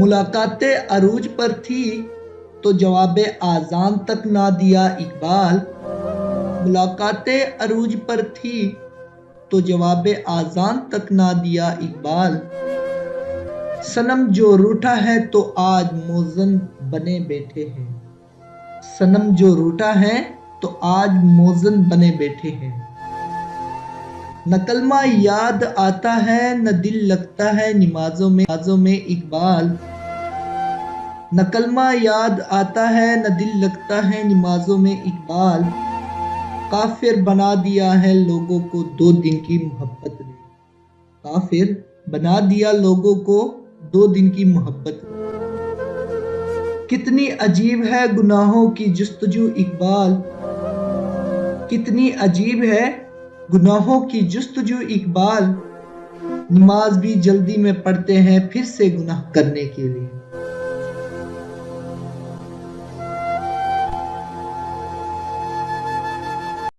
ملاقاتیں عروج پر تھی تو جواب آذان تک نہ دیا اقبال، ملاقاتیں عروج پر تھی تو جواب آذان تک نہ دیا اقبال، صنم جو روٹھا ہے تو آج موزن بنے بیٹھے ہیں، صنم جو روٹھا ہے تو آج موزن بنے بیٹھے ہیں، نہ کلمہ یاد آتا ہے نہ دل لگتا ہے نمازوں میں اقبال، نہ کلمہ یاد آتا ہے نہ دل لگتا ہے نمازوں میں اقبال، کافر بنا دیا ہے لوگوں کو 2 دن کی محبت نے، کافر بنا دیا لوگوں کو 2 دن کی محبت نے، کتنی عجیب ہے گناہوں کی جستجو اقبال، کتنی عجیب ہے گناہوں کی جستجو اقبال، نماز بھی جلدی میں پڑھتے ہیں پھر سے گناہ کرنے کے لیے۔